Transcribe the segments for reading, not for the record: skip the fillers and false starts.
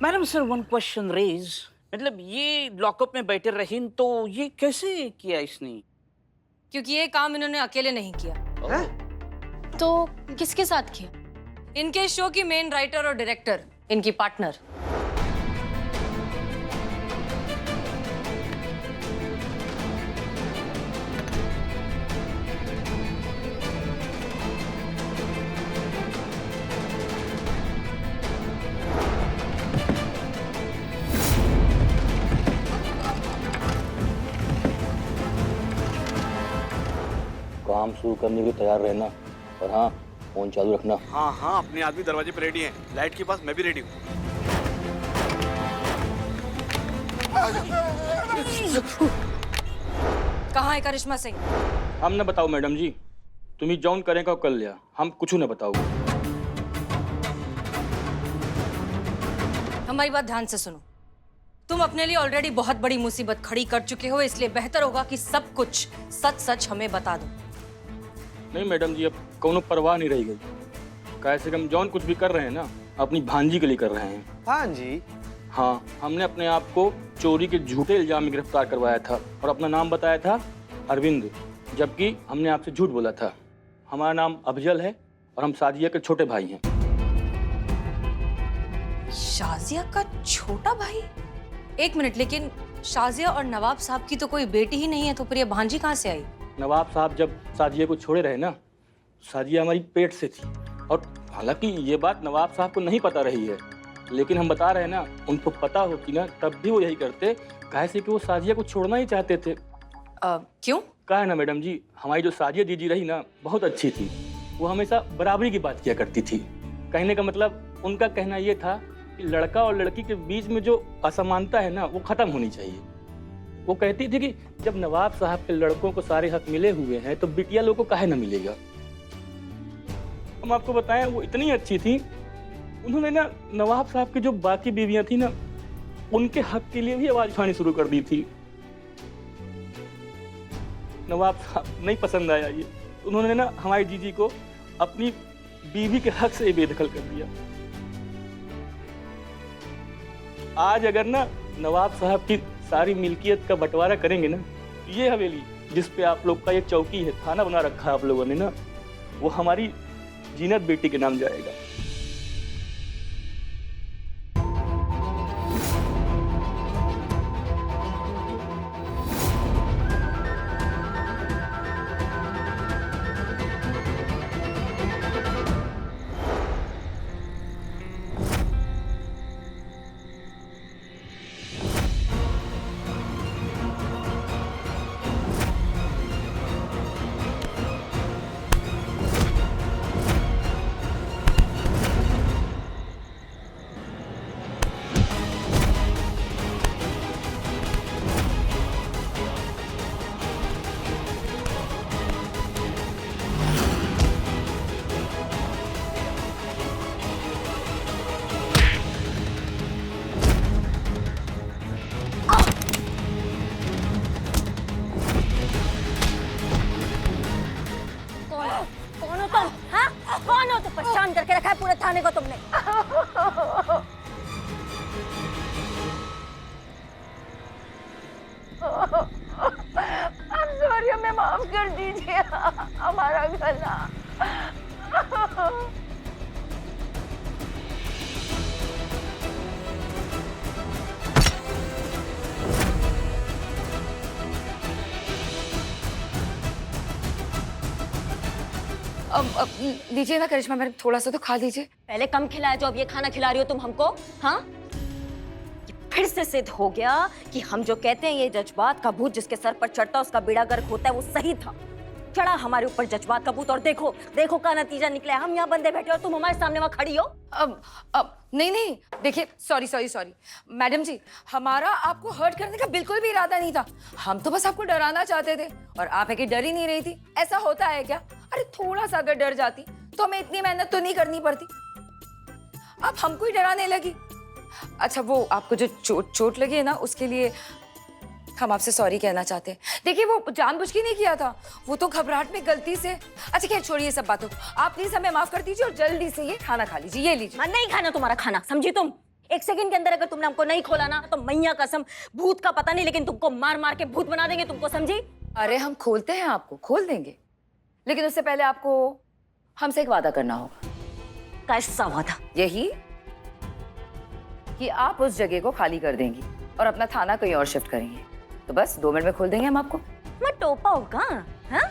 Madam sir one question raise, मतलब ये lockup में बैठे रहीन तो ये कैसे किया इसने? क्योंकि ये काम इन्होंने अकेले नहीं किया। हैं? तो किसके साथ किया? इनके शो की मेन राइटर और डायरेक्टर, इनकी पार्टनर। काम शुरू करने के लिए तैयार रहना और हाँ, फोन चालू रखना। हाँ हाँ, अपने आदमी दरवाजे पे रेडी हैं। लाइट के पास मैं भी रेडी हूँ। कहाँ है करिश्मा सिंह? हम न बताओ मैडम जी, तुम्ही जौन करेगा कर लिया, हम कुछ न बताओ। हमारी बात ध्यान से सुनो। तुम अपने लिए ऑलरेडी बहुत बड़ी मुसीबत खड़ी कर चुके हो, इसलिए बेहतर होगा कि सब कुछ सच सच हमें बता दो। नहीं मैडम जी, अब कोनो परवाह नहीं रही गई। कैसे हम जौन कुछ भी कर रहे हैं ना, अपनी भांजी के लिए कर रहे हैं। भांजी? हाँ, हमने अपने आप को चोरी के झूठे इल्जाम में गिरफ्तार करवाया था और अपना नाम बताया था अरविंद, जबकि हमने आपसे झूठ बोला था। हमारा नाम अफजल है और हम साजिया के छोटे भाई हैं। शाजिया का छोटा भाई? एक मिनट, लेकिन शाजिया और नवाब साहब की तो कोई बेटी ही नहीं है, तो फिर ये भांजी कहाँ से आई? नवाब साहब जब साजिया को छोड़े रहे ना, साजिया हमारी पेट से थी। और हालांकि ये बात नवाब साहब को नहीं पता रही है, लेकिन हम बता रहे हैं ना, उनको पता होती ना तब भी वो यही करते, कैसे कि वो साजिया को छोड़ना ही चाहते थे। क्यों? क्या है ना मैडम जी, हमारी जो साजिया दीदी रही ना, बहुत अच्छी थी। वो हमेशा बराबरी की बात किया करती थी। कहने का मतलब उनका कहना ये था कि लड़का और लड़की के बीच में जो असमानता है ना, वो खत्म होनी चाहिए। वो कहती थी कि जब नवाब साहब के लड़कों को सारे हक मिले हुए हैं तो बिटिया लोगों को काहे न मिलेगा। हम आपको बताएं, वो इतनी अच्छी थी, उन्होंने ना नवाब साहब की जो बाकी बीवियां थी ना, उनके हक के लिए भी आवाज उठानी शुरू कर दी थी। नवाब साहब नहीं पसंद आया ये, उन्होंने ना हमारी जीजी को अपनी बीवी के हक से बेदखल कर दिया। आज अगर ना नवाब साहब की सारी मिल्कियत का बंटवारा करेंगे ना, ये हवेली जिस पे आप लोग का ये चौकी है, थाना बना रखा है आप लोगों ने ना, वो हमारी जीनत बेटी के नाम जाएगा। कौन हो तुम? हाँ, कौन हो? तो परेशान करके रखा है पूरे थाने को तुमने। I'm sorry, हमें माफ कर दीजिए, हमारा गला। अब लीजिए ना करिश्मा मैडम, थोड़ा सा तो खा लीजिए। पहले कम खिलाया जो अब ये खाना खिला रही हो तुम हमको। हाँ, ये फिर से सिद्ध हो गया कि हम जो कहते हैं ये जज्बात का भूत जिसके सर पर चढ़ता है उसका बेड़ा गर्क होता है, वो सही था। चढ़ा हमारे ऊपर जज्बात का भूत और देखो देखो का नतीजा निकला है। हम यहाँ बंदे बैठे और तुम हमारे सामने वहाँ खड़ी हो। अब नहीं, देखिए, सॉरी मैडम जी, हमारा आपको हर्ट करने का बिल्कुल भी इरादा नहीं था। हम तो बस आपको डराना चाहते थे और आप है कि डर ही नहीं रही थी। ऐसा होता है क्या? अरे थोड़ा सा अगर डर जाती तो हमें इतनी मेहनत तो नहीं करनी पड़ती। आप हमको ही डराने लगी। अच्छा, वो आपको जो चोट लगी है ना, उसके लिए हम आपसे सॉरी कहना चाहते हैं। देखिए, वो जानबूझ के नहीं किया था, वो तो घबराहट में गलती से। अच्छा खैर, छोड़िए सब बातों। आप प्लीज हमें माफ कर दीजिए और जल्दी से ये खाना खा लीजिए। ये लीजिए। नहीं खाना तुम्हारा खाना, समझी तुम? एक सेकंड के अंदर अगर तुमने हमको नहीं खोला ना तो मैया कसम भूत का पता नहीं लेकिन तुमको मार मार के भूत बना देंगे, तुमको समझी? अरे हम खोलते हैं, आपको खोल देंगे, लेकिन उससे पहले आपको हमसे एक वादा करना होगा। कैसा वादा? यही कि आप उस जगह को खाली कर देंगी और अपना थाना कहीं और शिफ्ट करेंगे। तो बस 2 मिनट में खोल देंगे हम आपको। मैं टोपा हूँ का? हाँ?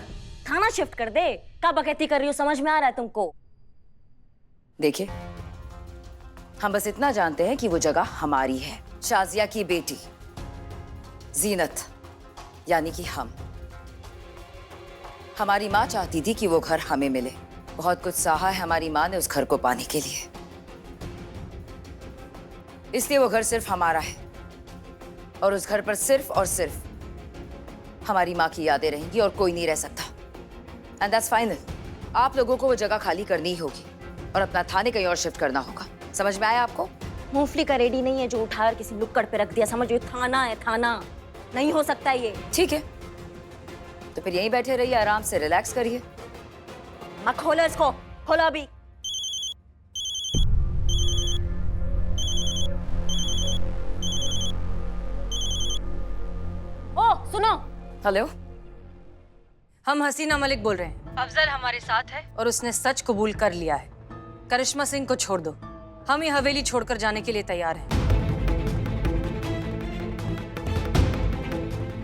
थाना शिफ्ट कर दे? क्या बकैती कर रही हूँ, समझ में आ रहा है तुमको? देखिए, हम बस इतना जानते हैं कि वो जगह हमारी है। शाजिया की बेटी जीनत यानी कि हम, हमारी माँ चाहती थी कि वो घर हमें मिले। बहुत कुछ सहा है हमारी माँ ने उस घर को पाने के लिए, इसलिए वो घर सिर्फ हमारा है और उस घर पर सिर्फ और सिर्फ हमारी माँ की यादें रहेंगी और कोई नहीं रह सकता। And that's final. आप लोगों को वो जगह खाली करनी ही होगी और अपना थाने कहीं और शिफ्ट करना होगा। समझ में आया आपको? मूंगफली का रेडी नहीं है जो उठाकर किसी लुक्कड़ पे रख दिया, समझ, ये थाना है, थाना नहीं हो सकता ये। ठीक है, तो फिर यहीं बैठे रहिए, आराम से रिलैक्स करिए। मैं खोलो इसको, खोलो अभी। ओ सुनो, हेलो, हम हसीना मलिक बोल रहे हैं। अफजल हमारे साथ है और उसने सच कबूल कर लिया है। करिश्मा सिंह को छोड़ दो, हम ये हवेली छोड़कर जाने के लिए तैयार हैं।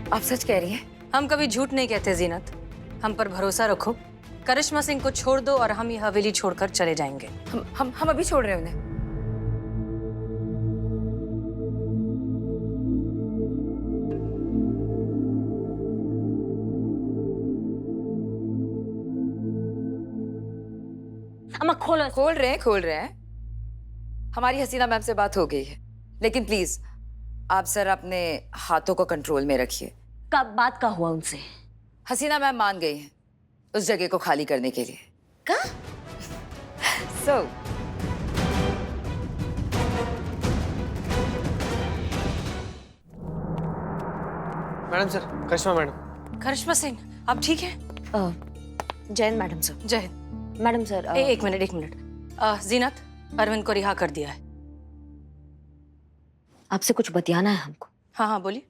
आप सच कह रही हैं? हम कभी झूठ नहीं कहते जीनत, हम पर भरोसा रखो। करिश्मा सिंह को छोड़ दो और हम ये हवेली छोड़कर चले जाएंगे। हम अभी छोड़ रहे हैं उन्हें। अम्मा खोलो इसको। खोल रहे हैं। हमारी हसीना मैम से बात हो गई है, लेकिन प्लीज आप सर अपने हाथों को कंट्रोल में रखिए। कब बात का हुआ उनसे? हसीना मैम मान गई हैं उस जगह को खाली करने के लिए। का? So, मैडम सर, करिश्मा मैडम। करिश्मा सिंह, आप ठीक हैं? Jain madam sir. जय हिंद। मैडम सर एक मिनट। जीनत, अरविंद को रिहा कर दिया है। आपसे कुछ बतियाना है हमको। हाँ बोलिए।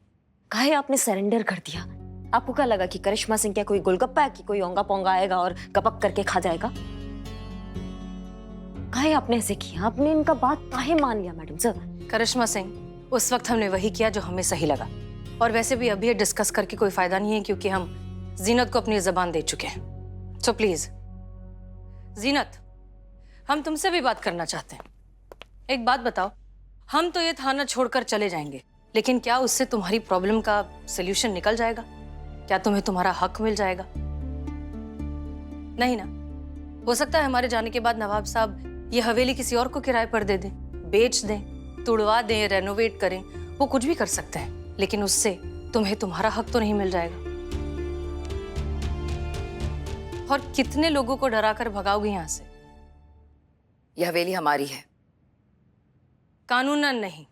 काहे आपने सरेंडर कर दिया? आपको क्या लगा कि करिश्मा सिंह क्या कोई गोलगप्पा है कि कोई ओंगा पोंगा आएगा और गपक करके खा जाएगा? काहे आपने ऐसे किया? आपने इनका बात काहे मान लिया मैडम सर? करिश्मा सिंह, उस वक्त हमने वही किया जो हमें सही लगा, और वैसे भी अभी डिस्कस करके कोई फायदा नहीं है क्योंकि हम जीनत को अपनी जबान दे चुके हैं। सो प्लीज जीनत, हम तुमसे भी बात करना चाहते हैं। एक बात बताओ, हम तो ये थाना छोड़कर चले जाएंगे, लेकिन क्या उससे तुम्हारी प्रॉब्लम का सलूशन निकल जाएगा? क्या तुम्हें तुम्हारा हक मिल जाएगा? नहीं ना? हो सकता है हमारे जाने के बाद नवाब साहब ये हवेली किसी और को किराए पर दे दें, बेच दें, तुड़वा दें, रेनोवेट करें, वो कुछ भी कर सकते हैं, लेकिन उससे तुम्हें तुम्हारा हक तो नहीं मिल जाएगा। और कितने लोगों को डराकर भगाओगे यहां से? यह हवेली हमारी है। कानूनन नहीं,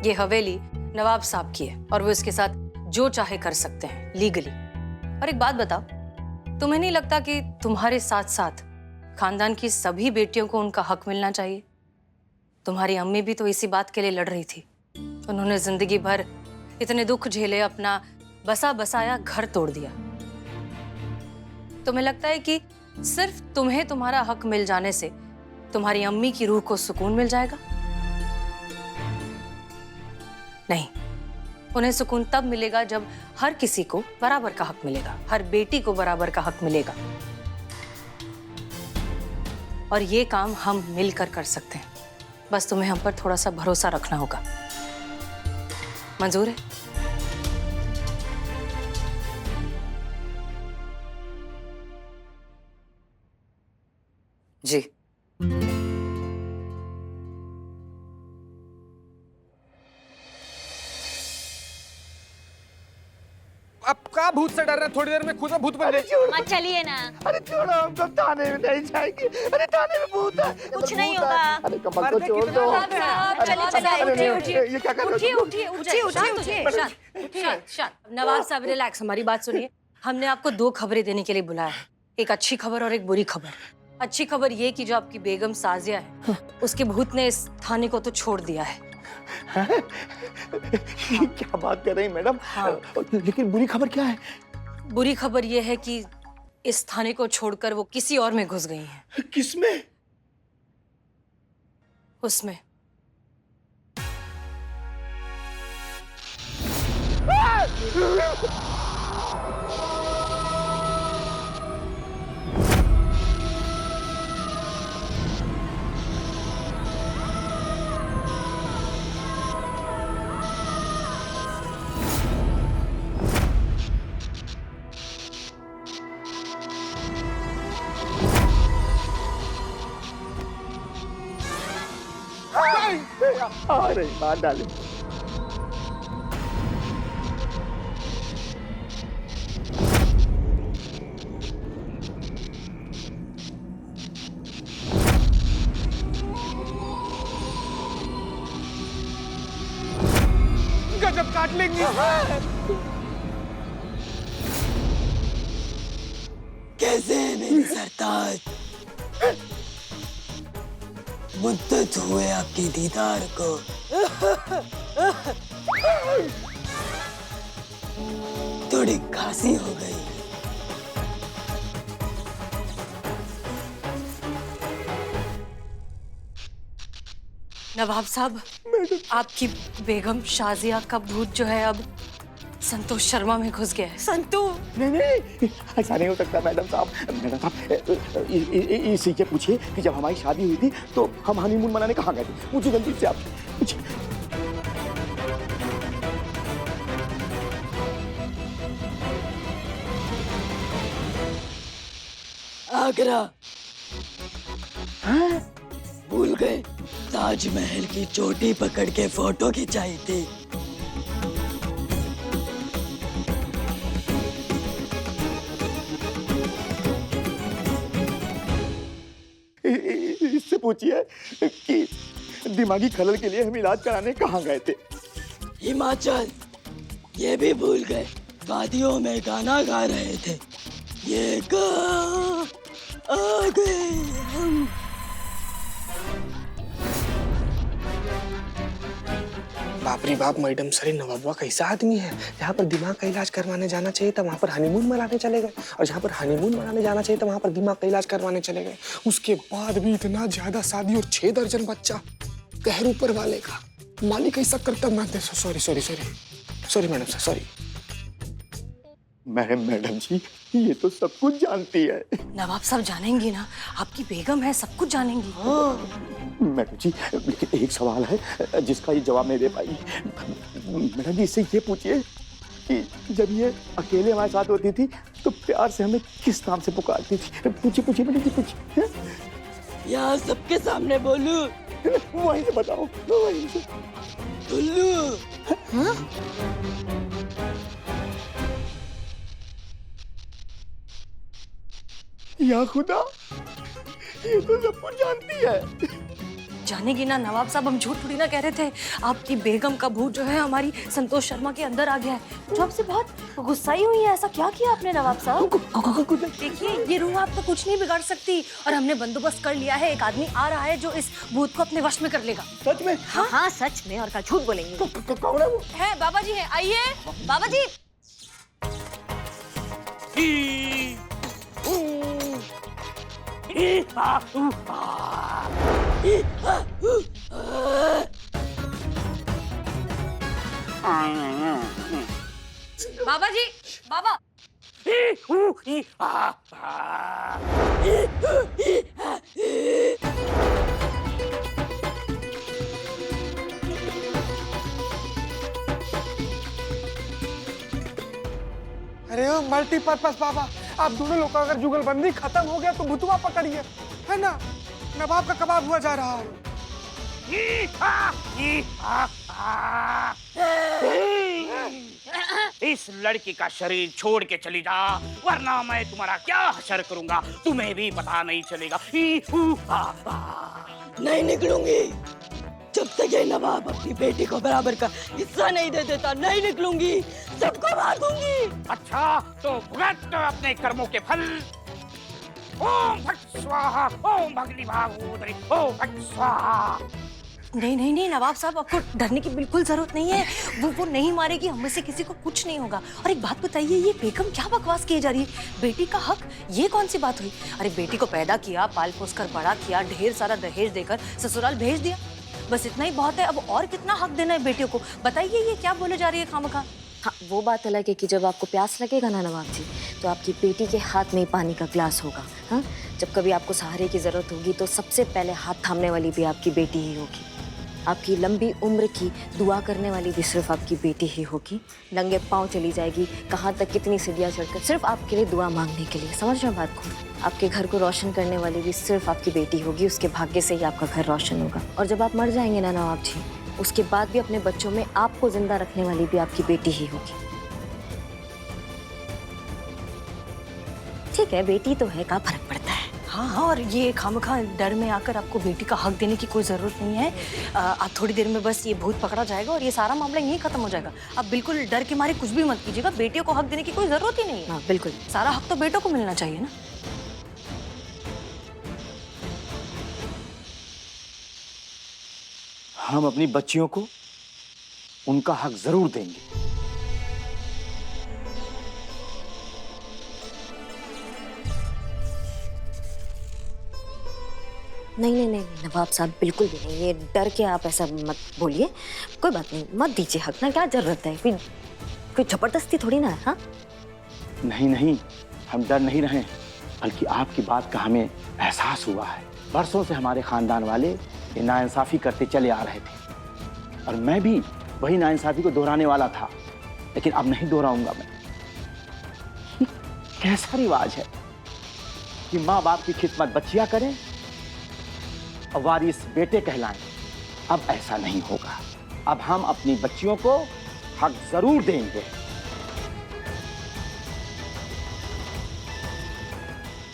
ये हवेली नवाब साहब की है और वो इसके साथ जो चाहे कर सकते हैं लीगली। और एक बात बताओ, तुम्हें नहीं लगता कि तुम्हारे साथ साथ खानदान की सभी बेटियों को उनका हक मिलना चाहिए? तुम्हारी अम्मी भी तो इसी बात के लिए लड़ रही थी। उन्होंने जिंदगी भर इतने दुख झेले, अपना बसा बसाया घर तोड़ दिया। तुम्हें लगता है कि सिर्फ तुम्हें तुम्हारा हक मिल जाने से तुम्हारी अम्मी की रूह को सुकून मिल जाएगा? नहीं, उन्हें सुकून तब मिलेगा जब हर किसी को बराबर का हक मिलेगा, हर बेटी को बराबर का हक मिलेगा। और ये काम हम मिलकर कर सकते हैं। बस तुम्हें हम पर थोड़ा सा भरोसा रखना होगा। मंजूर है? जी। अब का भूत से डर रहे हैं? थोड़ी देर में खुद में भूत बन जाए। मत चलिए ना। अरे छोड़ो, हम तो थाने में नहीं जाएंगे। अरे थाने में भूत है। कुछ नहीं होगा। अरे कमल को छोड़ दो। ये क्या कर रहे हो? नवाब साहब रिलैक्स, हमारी बात सुनिए। हमने आपको 2 खबरें देने के लिए बुलाया है, एक अच्छी खबर और एक बुरी खबर। अच्छी खबर ये कि जो आपकी बेगम साजिया है, उसके भूत ने इस थाने को तो छोड़ दिया है। क्या बात कर रही हैं मैडम? हाँ। लेकिन बुरी खबर क्या है? बुरी खबर ये है कि इस थाने को छोड़कर वो किसी और में घुस गई हैं। किसमें? उसमें। अरे बात डाली। गजब काट लेंगे। कैसे है मेरी सरताज? मुद्दत हुए आपके दीदार को। थोड़ी खांसी हो गई। नवाब साहब, आपकी बेगम शाजिया का भूत जो है अब संतोष शर्मा में घुस गया है। संतू, नहीं नहीं, ऐसा नहीं हो सकता मैडम साहब। मैडम साहब, इसी से पूछिए कि जब हमारी शादी हुई थी तो हम हनीमून मनाने कहाँ गए थे? पूछिए जल्दी से आप पूछिए। आगरा। भूल गए? ताजमहल की चोटी पकड़ के फोटो खिंचाई थी। इससे पूछिए कि दिमागी खलल के लिए हम इलाज कराने कहाँ गए थे? हिमाचल। ये भी भूल गए? वादियों में गाना गा रहे थे। ये गा आ गए हम। बाप रे बाप, मैडम सर नवाबुआ कैसा आदमी है? जहाँ पर दिमाग का इलाज करवाने जाना चाहिए था वहाँ पर हनीमून मनाने चले गए, और जहाँ पर हनीमून मनाने जाना चाहिए था वहाँ पर दिमाग का इलाज करवाने चले गए। उसके बाद भी इतना ज्यादा शादी और 6 दर्जन बच्चा। कहर ऊपर वाले का। मालिक ऐसा करता मैं। Sorry sorry sorry sorry madam sir, sorry. Madam ji, ये तो सब कुछ जानती है। नवाब साहब जानेंगी ना, आपकी बेगम है, सब कुछ जानेंगी। मैडम जी, लेकिन एक सवाल है जिसका ये जवाब नहीं दे पाई। मैडम जी, इससे ये पूछिए कि जब ये अकेले हमारे साथ होती थी तो प्यार से हमें किस नाम से पुकारती थी? पूछिए पूछिए मैडम जी, पूछिए। यहाँ सबके सामने बोलूं? वहीं से बताओ, वहीं से। टुल्लू। या खुदा, ये तो सब कुछ जानती है। जानेगी ना नवाब साहब, हम झूठ थोड़ी ना कह रहे थे। आपकी बेगम का भूत जो है हमारी संतोष शर्मा के अंदर आ गया है। जो आपसे बहुत गुस्साई हुई है, ऐसा क्या किया आपने नवाब साहब? देखिए, ये रूह आपको कुछ नहीं बिगाड़ सकती, और हमने बंदोबस्त कर लिया है। एक आदमी आ रहा है जो इस भूत को अपने वश में कर लेगा। सच में? हाँ हाँ, सच में। और क्या झूठ बोलेंगे? कौन है वो? है बाबा जी है, आइए बाबा जी। बाबा जी, बाबा। अरे ओ मल्टीपर्पज बाबा, आप दोनों लोग का अगर जुगलबंदी खत्म हो गया तो भुतवा पकड़िए, है ना? नवाब का कबाब हुआ जा रहा है। इस लड़की का शरीर छोड़ के चली जा, वरना मैं तुम्हारा क्या हशर करूंगा तुम्हें भी पता नहीं चलेगा। नहीं निकलूंगी जब तक ये नवाब अपनी बेटी को बराबर का हिस्सा नहीं दे देता। नहीं निकलूंगी, सबको मार दूंगी। अच्छा, तो भुगत अपने कर्मों के फल। ओम फट स्वाहा, ओम भगनी भागोदरी, ओम फट स्वाहा। नहीं नहीं नहीं नवाब साहब, आपको डरने की बिल्कुल जरूरत नहीं है। वो नहीं मारेगी, हम में से किसी को कुछ नहीं होगा। और एक बात बताइए, ये बेगम क्या बकवास किए जा रही है? बेटी का हक, ये कौन सी बात हुई? अरे बेटी को पैदा किया, पाल पोस कर बड़ा किया, ढेर सारा दहेज देकर ससुराल भेज दिया, बस इतना ही बहुत है। अब और कितना हक देना है बेटियों को? बताइए ये क्या बोले जा रही है खामखा? हाँ, वो बात अलग है कि जब आपको प्यास लगेगा ना नवाब जी, तो आपकी बेटी के हाथ में ही पानी का ग्लास होगा। हाँ, जब कभी आपको सहारे की जरूरत होगी तो सबसे पहले हाथ थामने वाली भी आपकी बेटी ही होगी। आपकी लंबी उम्र की दुआ करने वाली भी सिर्फ आपकी बेटी ही होगी। नंगे पाँव चली जाएगी कहाँ तक, कितनी सीढ़ियाँ चढ़कर, सिर्फ आपके लिए दुआ मांगने के लिए। समझ रहे हो बात को? आपके घर को रोशन करने वाली भी सिर्फ आपकी बेटी होगी। उसके भाग्य से ही आपका घर रोशन होगा। और जब आप मर जाएंगे ना नवाब जी, उसके बाद भी अपने बच्चों में आपको जिंदा रखने वाली भी आपकी बेटी ही होगी। ठीक है, बेटी तो है, क्या फर्क पड़ता है। हाँ हाँ, और ये खामखा डर में आकर आपको बेटी का हक देने की कोई ज़रूरत नहीं है। आप थोड़ी देर में बस ये भूत पकड़ा जाएगा और ये सारा मामला यहीं खत्म हो जाएगा। आप बिल्कुल डर के मारे कुछ भी मत कीजिएगा। बेटियों को हक देने की कोई ज़रूरत ही नहीं है। हाँ बिल्कुल, सारा हक तो बेटों को मिलना चाहिए ना। हम अपनी बच्चियों को उनका हक जरूर देंगे। नहीं नहीं नहीं नवाब साहब, बिल्कुल भी नहीं। ये डर के आप ऐसा मत बोलिए। कोई बात नहीं, मत दीजिए हक ना, क्या जरूरत है? कोई जबरदस्ती थोड़ी ना है। हाँ नहीं नहीं, हम डर नहीं रहे, बल्कि आपकी बात का हमें एहसास हुआ है। बरसों से हमारे खानदान वाले ये नाइंसाफी करते चले आ रहे थे, और मैं भी वही नाइंसाफी को दोहराने वाला था, लेकिन अब नहीं दोहराऊंगा मैं। कैसा रिवाज है कि माँ बाप की खिदमत बच्चियां करें और वारिस बेटे कहलाएं। अब ऐसा नहीं होगा। अब हम अपनी बच्चियों को हक जरूर देंगे।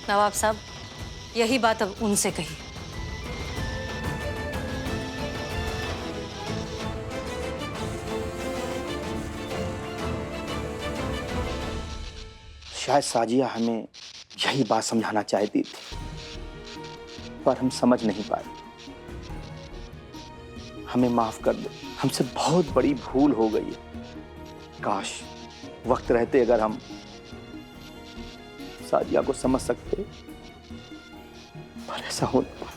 नवाब साहब, यही बात अब उनसे कही। शायद साजिया हमें यही बात समझाना चाहती थी, पर हम समझ नहीं पाए। हमें माफ कर दो, हमसे बहुत बड़ी भूल हो गई है। काश वक्त रहते अगर हम साजिया को समझ सकते, पर ऐसा होता।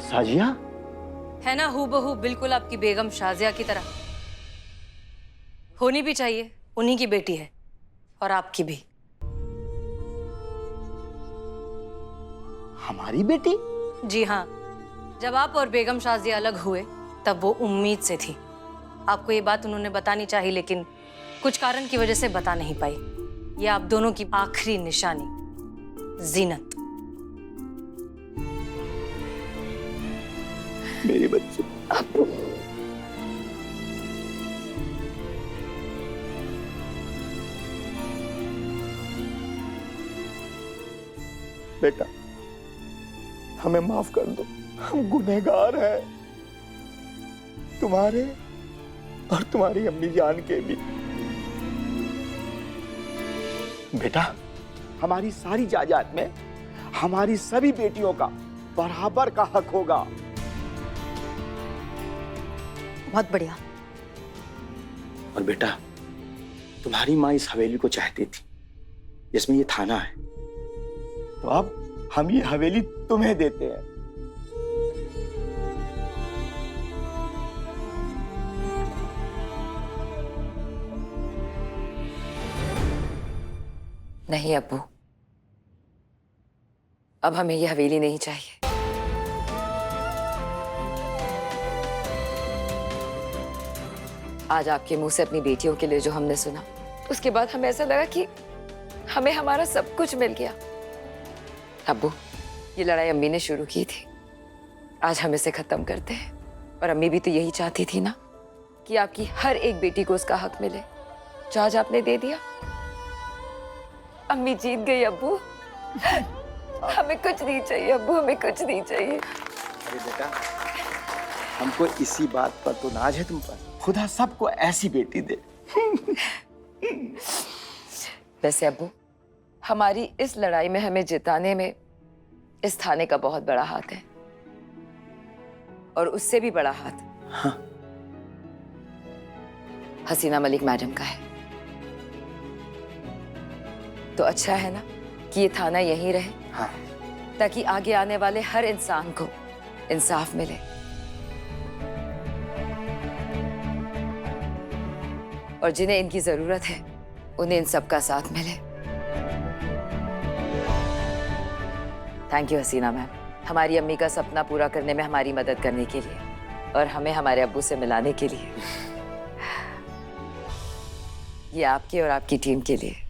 साजिया है ना हूबहू बिल्कुल आपकी बेगम शाजिया की तरह। होनी भी चाहिए, उन्हीं की बेटी है और आपकी भी। हमारी बेटी? जी हाँ, जब आप और बेगम शाजिया अलग हुए तब वो उम्मीद से थी। आपको ये बात उन्होंने बतानी चाहिए, लेकिन कुछ कारण की वजह से बता नहीं पाई। ये आप दोनों की आखिरी निशानी, जीनत। मेरे बच्चे, बेटा हमें माफ कर दो, हम गुनहगार हैं, तुम्हारे और तुम्हारी अम्मी जान के भी। बेटा हमारी सारी जायदाद में हमारी सभी बेटियों का बराबर का हक होगा। बहुत बढ़िया। और बेटा तुम्हारी माँ इस हवेली को चाहती थी जिसमें ये थाना है, तो अब हम ये हवेली तुम्हें देते हैं। नहीं अब्बू, अब हमें ये हवेली नहीं चाहिए। आज आपके मुंह से अपनी बेटियों के लिए जो हमने सुना, उसके बाद हमें ऐसा लगा कि हमें हमारा सब कुछ मिल गया। अब्बू, ये लड़ाई अम्मी ने शुरू की थी, आज हम इसे खत्म करते हैं। और अम्मी भी तो यही चाहती थी ना कि आपकी हर एक बेटी को उसका हक मिले, जो आज आपने दे दिया। अम्मी जीत गई अब्बू। हमें कुछ नहीं चाहिए अब्बू, हमें कुछ नहीं चाहिए। अरे बेटा, हमको इसी बात पर तो नाज है तुम पर। खुदा सबको ऐसी बेटी दे। वैसे अब्बू, हमारी इस लड़ाई में हमें जिताने में इस थाने का बहुत बड़ा हाथ है, और उससे भी बड़ा हाथ हाँ। हसीना मलिक मैडम का है। तो अच्छा है ना कि ये थाना यहीं रहे, हाँ। ताकि आगे आने वाले हर इंसान को इंसाफ मिले। और जिन्हें इनकी जरूरत है उन्हें इन सब का साथ मिले। थैंक यू हसीना मैम, हमारी अम्मी का सपना पूरा करने में हमारी मदद करने के लिए और हमें हमारे अब्बू से मिलाने के लिए। ये आपके और आपकी टीम के लिए